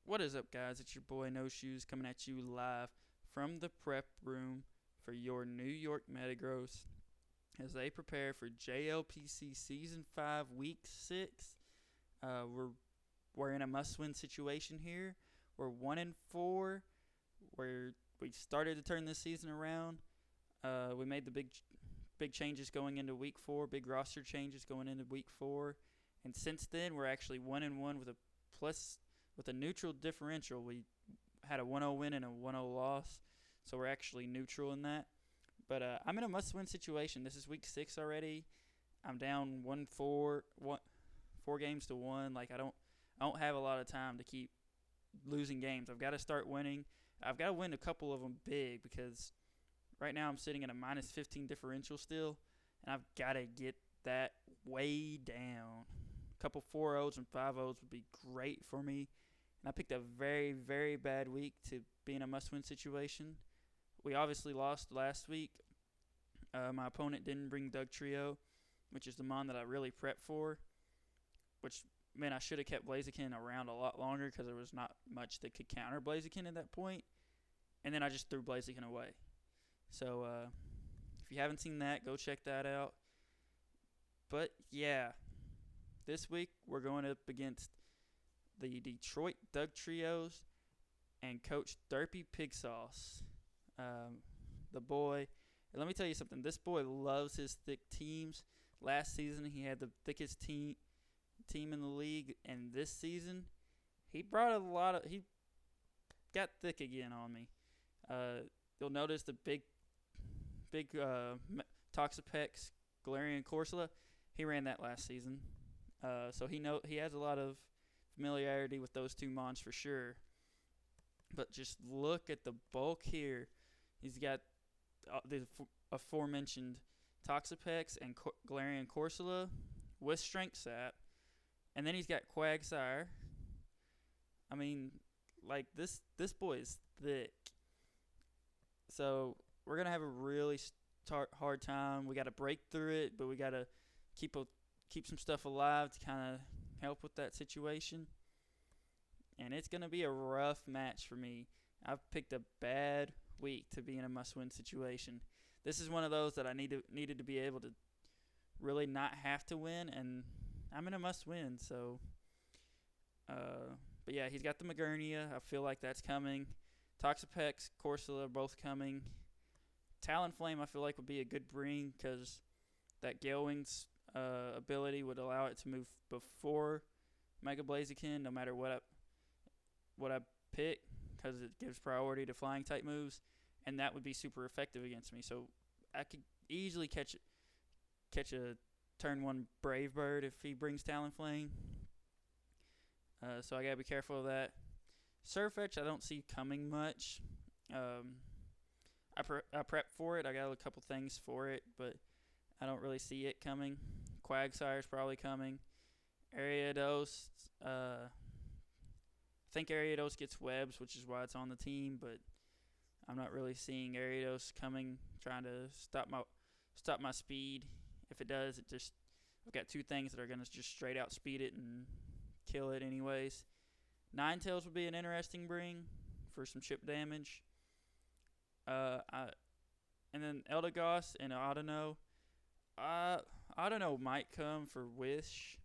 What is up, guys? It's your boy No Shoes coming at you live from the prep room for your New York Metagross as they prepare for JLPC Season 5, Week 6. We're in a must-win situation here. We're 1-4. We started to turn this season around. We made the big changes going into Week 4, big roster changes going into Week 4, and since then we're actually 1-1 with a neutral differential. We had a 1-0 win and a 1-0 loss, so we're actually neutral in that. But I'm in a must-win situation. This is Week 6 already. I'm down 1-4, 4 games to 1. Like I don't have a lot of time to keep losing games. I've got to start winning. I've got to win a couple of them big because right now I'm sitting at a minus 15 differential still, and I've got to get that way down. A couple 4-0s and 5-0s would be great for me. And I picked a very, very bad week to be in a must-win situation. We obviously lost last week. My opponent didn't bring Dugtrio, which is the mon that I really prepped for, which meant I should have kept Blaziken around a lot longer because there was not much that could counter Blaziken at that point. And then I just threw Blaziken away. So if you haven't seen that, go check that out. But yeah, this week we're going up against the Detroit Dugtrios and Coach DerpyPIgSauce. The boy, and let me tell you something, this boy loves his thick teams. Last season he had the thickest team in the league, and this season he got thick again on me. You'll notice the big Toxapex Galarian Corsola, he ran that last season. So he has a lot of familiarity with those two mons for sure. But just look at the bulk here. He's got the aforementioned Toxapex and Galarian Corsola with Strength Sap. And then he's got Quagsire. I mean, like, this boy is thick. So we're going to have a really hard time. We got to break through it, but we got to keep some stuff alive to kind of help with that situation. And it's going to be a rough match for me. I've picked a bad week to be in a must-win situation. This is one of those that I needed to be able to really not have to win, and I'm in a must-win. So, but yeah, he's got the Magernia. I feel like that's coming. Toxapex, Corsola are both coming. Talonflame I feel like would be a good bring because that Gale Wings ability would allow it to move before Mega Blaziken no matter what I pick because it gives priority to flying type moves, and that would be super effective against me. So I could easily catch a turn 1 Brave Bird if he brings Talonflame. So I gotta be careful of that. Surfetch I don't see coming much. I prepped for it. I got a couple things for it, but I don't really see it coming. Quagsire's probably coming. Ariados, I think Ariados gets webs, which is why it's on the team, but I'm not really seeing Ariados coming, trying to stop my speed. If it does, I've got two things that are going to just straight out speed it and kill it anyways. Ninetales would be an interesting bring for some chip damage. And then Eldegoss and Audino. Audino might come for Wish,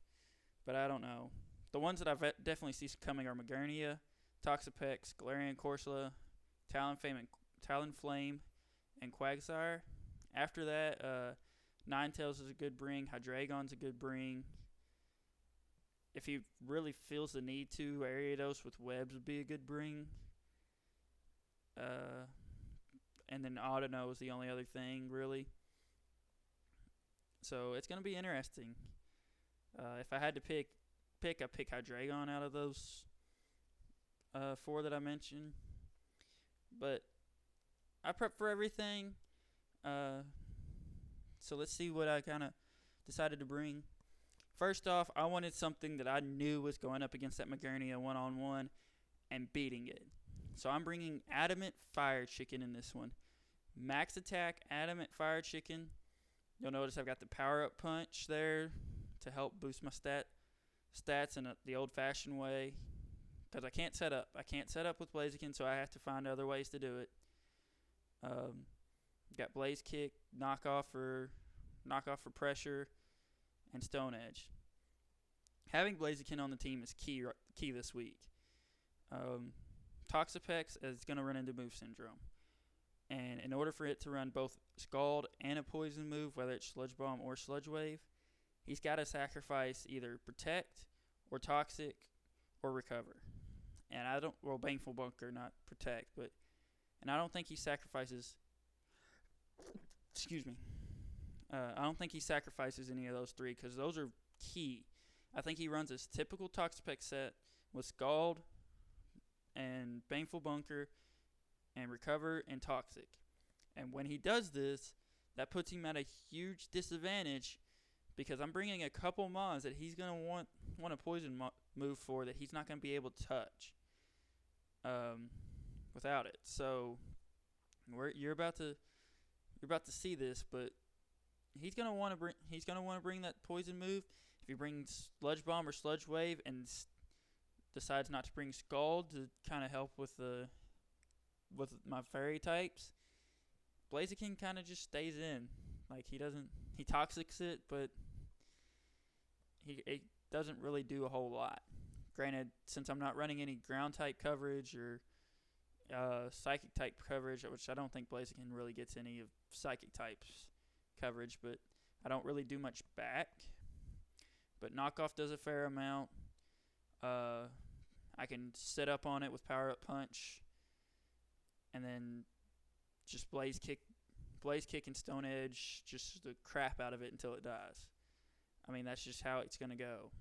but I don't know. The ones that I definitely see coming are Magernia, Toxapex, Galarian Corsola, Talonflame, and Quagsire. After that, Ninetales is a good bring. Hydreigon's a good bring. If he really feels the need to, Ariados with webs would be a good bring. And then Audino is the only other thing, really. So it's going to be interesting. If I had to pick, I pick Hydreigon out of those 4 that I mentioned. But I prep for everything. So let's see what I kind of decided to bring. First off, I wanted something that I knew was going up against that Magernia one-on-one and beating it. So I'm bringing Adamant Fire Chicken in this one. Max attack, Adamant Fire Chicken. You'll notice I've got the power-up punch there to help boost my stats in the old-fashioned way. because I can't set up. I can't set up with Blaziken, so I have to find other ways to do it. Got Blaze Kick, knockoff for pressure, and Stone Edge. Having Blaziken on the team is key this week. Toxapex is going to run into move syndrome. And in order for it to run both Scald and a poison move, whether it's Sludge Bomb or Sludge Wave, he's got to sacrifice either Protect or Toxic or Recover. And Baneful Bunker, not Protect, and I don't think he sacrifices, I don't think he sacrifices any of those three because those are key. I think he runs his typical Toxapex set with Scald and Baneful Bunker and Recover and Toxic. And when he does this, that puts him at a huge disadvantage because I'm bringing a couple mons that he's going to want a poison move for that he's not going to be able to touch without it. So you're about to see this, but he's going to want to bring that poison move. If he brings Sludge Bomb or Sludge Wave and decides not to bring Scald to kind of help with my fairy types, Blaziken kind of just stays in. Like he toxics it, but it doesn't really do a whole lot. Granted, since I'm not running any ground type coverage or psychic type coverage, which I don't think Blaziken really gets any of psychic types coverage, but I don't really do much back. But knockoff does a fair amount. I can set up on it with Power Up Punch, and then just Blaze Kick and Stone Edge, just the crap out of it until it dies. I mean, that's just how it's gonna go.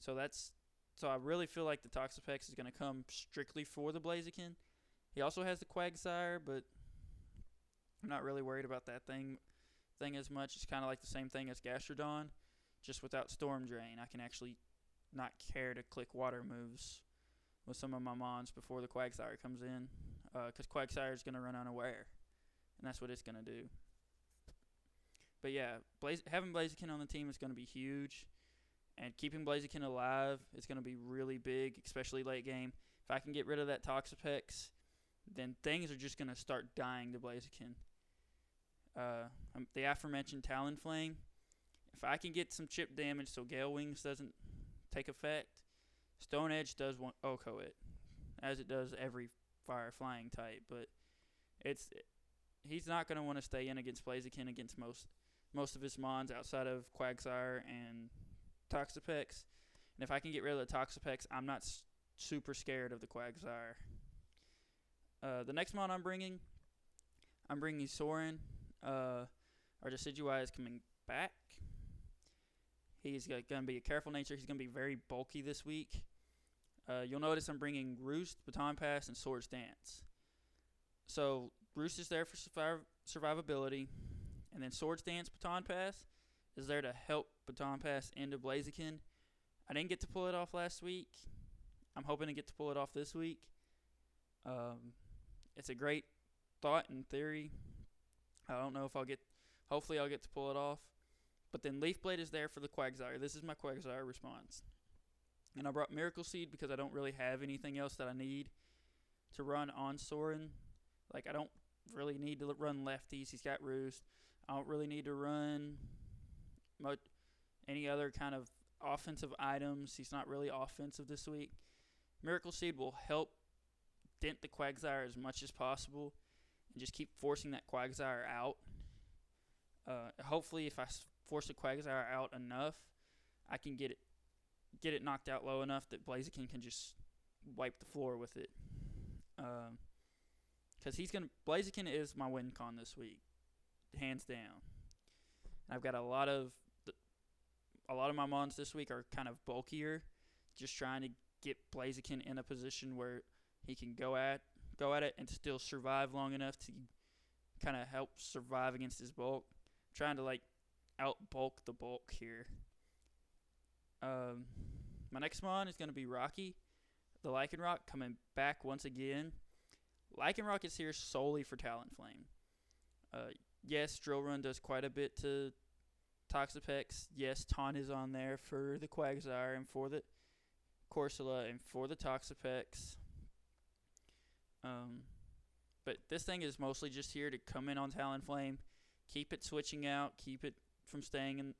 So I really feel like the Toxapex is gonna come strictly for the Blaziken. He also has the Quagsire, but I'm not really worried about that thing as much. It's kind of like the same thing as Gastrodon, just without Storm Drain. I can actually not care to click water moves with some of my mons before the Quagsire comes in, because Quagsire is going to run unaware, and that's what it's going to do. But yeah, having Blaziken on the team is going to be huge, and keeping Blaziken alive is going to be really big, especially late game. If I can get rid of that Toxapex, then things are just going to start dying to Blaziken. The aforementioned Talonflame, if I can get some chip damage so Gale Wings doesn't take effect, Stone Edge does want Oko it, as it does every fire flying type, but he's not going to want to stay in against Blaziken against most of his mons outside of Quagsire and Toxapex. And if I can get rid of the Toxapex, I'm not super scared of the Quagsire. The next mon I'm bringing Soren. Our Decidueye is coming back. He's going to be a careful nature. He's going to be very bulky this week. You'll notice I'm bringing Roost, Baton Pass, and Swords Dance. So Roost is there for survivability, and then Swords Dance, Baton Pass is there to help Baton Pass into Blaziken. I didn't get to pull it off last week. I'm hoping to get to pull it off this week. It's a great thought and theory. I don't know if hopefully I'll get to pull it off. But then Leaf Blade is there for the Quagsire. This is my Quagsire response. And I brought Miracle Seed because I don't really have anything else that I need to run on Soren. Like, I don't really need to run lefties. He's got Roost. I don't really need to run any other kind of offensive items. He's not really offensive this week. Miracle Seed will help dent the Quagsire as much as possible and just keep forcing that Quagsire out. Hopefully, if I force the Quagsire out enough, I can get it knocked out low enough that Blaziken can just wipe the floor with it. Because Blaziken is my win con this week, hands down. And I've got a lot of my mons this week are kind of bulkier, just trying to get Blaziken in a position where he can go at it and still survive long enough to kind of help survive against his bulk. Trying to out bulk the bulk here. My next mon is going to be Rocky, the Lycanroc, coming back once again. Lycanroc is here solely for Talonflame. Yes, Drill Run does quite a bit to Toxapex. Yes, Taunt is on there for the Quagsire and for the Corsola and for the Toxapex. But this thing is mostly just here to come in on Talonflame, keep it switching out, keep it from staying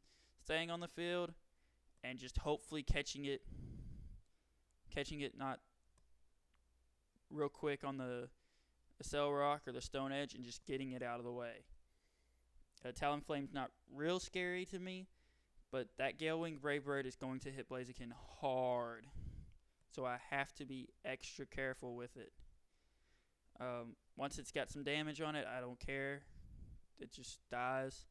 on the field, and just hopefully catching it not real quick on the Cell Rock or the Stone Edge, and just getting it out of the way. Talonflame's not real scary to me, but that Galewing Brave Bird is going to hit Blaziken hard, so I have to be extra careful with it. Once it's got some damage on it, I don't care. It just dies.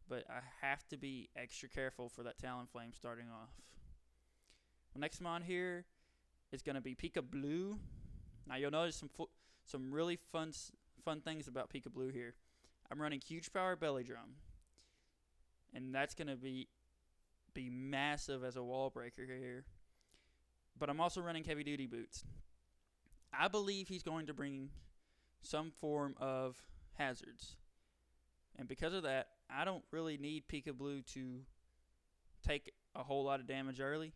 But I have to be extra careful for that Talonflame starting off. The next mon here is going to be Pika Blue. Now you'll notice some really fun things about Pika Blue here. I'm running Huge Power Belly Drum, and that's going to be massive as a wall breaker here. But I'm also running Heavy Duty Boots. I believe he's going to bring some form of hazards. And because of that, I don't really need Pika Blue to take a whole lot of damage early.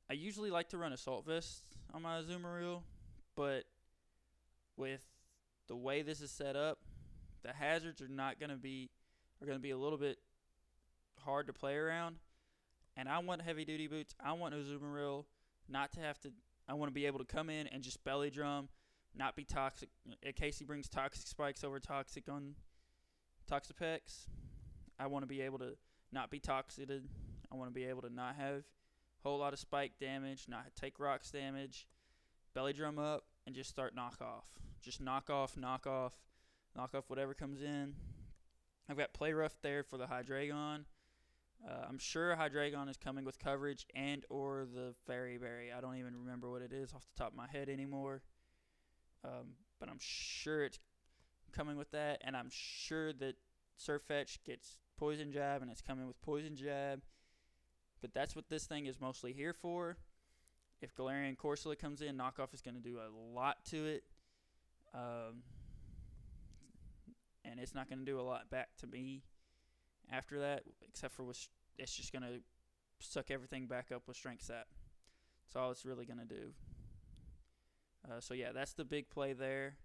I usually like to run Assault Vest on my Azumarill, but with the way this is set up, the hazards are going to be a little bit hard to play around. And I want Heavy Duty Boots. I want Azumarill not to have to. I want to be able to come in and just belly drum, not be toxic. In case he brings Toxic Spikes over Toxic on Toxapex, I want to be able to not be toxited. I want to be able to not have a whole lot of spike damage, not take rocks damage, belly drum up, and just start knock off. Just knock off whatever comes in. I've got Play Rough there for the Hydreigon. I'm sure Hydreigon is coming with coverage and or the Fairy Berry. I don't even remember what it is off the top of my head anymore. But I'm sure it's coming with that, and I'm sure that Surfetch gets Poison Jab, and it's coming with Poison Jab. But that's what this thing is mostly here for. If Galarian Corsola comes in, Knockoff is going to do a lot to it. And it's not going to do a lot back to me after that, except for it's just going to suck everything back up with Strength Sap. That's all it's really going to do. So yeah, that's the big play there.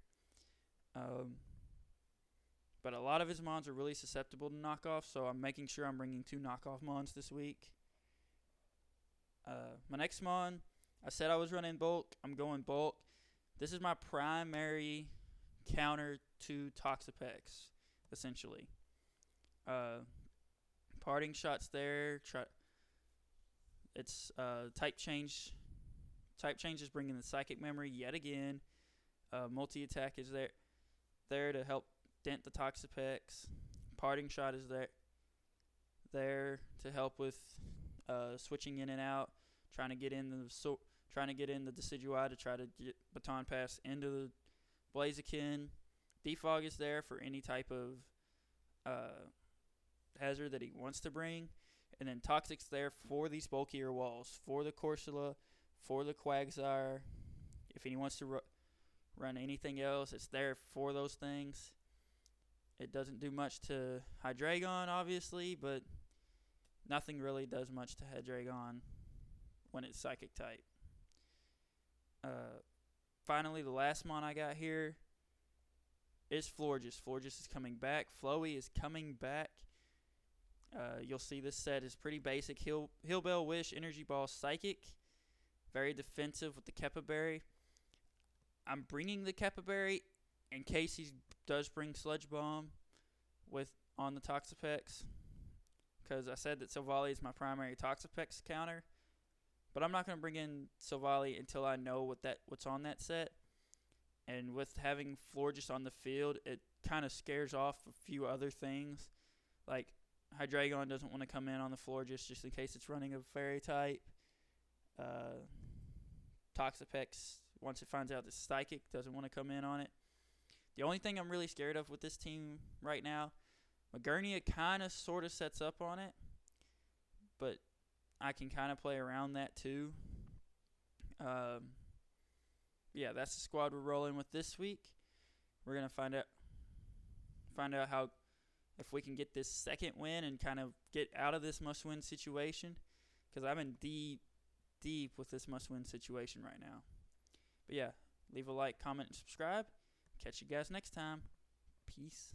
But a lot of his mons are really susceptible to knockoff, so I'm making sure I'm bringing 2 knockoff mons this week. My next mon, I said I was running bulk. I'm going bulk. This is my primary counter to Toxapex, essentially. Parting Shots there. It's type change. Type change is bringing the Psychic Memory yet again. Multi-attack is there to help dent the Toxapex. Parting Shot is there to help with switching in and out, trying to get in the Decidueye to try to get Baton Pass into the Blaziken. Defog is there for any type of hazard that he wants to bring. And then Toxic's there for these bulkier walls, for the Corsola, for the Quagsire. If he wants to run anything else, it's there for those things. It doesn't do much to Hydreigon, obviously, but nothing really does much to Hydreigon when it's Psychic type. Finally, the last mon I got here is Florges. Florges is coming back. Flowey is coming back. You'll see this set is pretty basic. Heal Bell, Wish, Energy Ball, Psychic. Very defensive with the Keppa Berry. I'm bringing the Keppa Berry in case he does bring Sludge Bomb on the Toxapex, because I said that Silvally is my primary Toxapex counter. But I'm not going to bring in Silvally until I know what's on that set. And with having Florges on the field, it kind of scares off a few other things. Like Hydreigon doesn't want to come in on the Florges just in case it's running a Fairy type. Toxapex, once it finds out it's Psychic, doesn't want to come in on it. The only thing I'm really scared of with this team right now, Magernia kind of sort of sets up on it, but I can kind of play around that too. Yeah, that's the squad we're rolling with this week. We're gonna find out how if we can get this second win and kind of get out of this must-win situation, because I'm in deep deep with this must-win situation right now. But yeah, leave a like, comment, and subscribe. Catch you guys next time. Peace.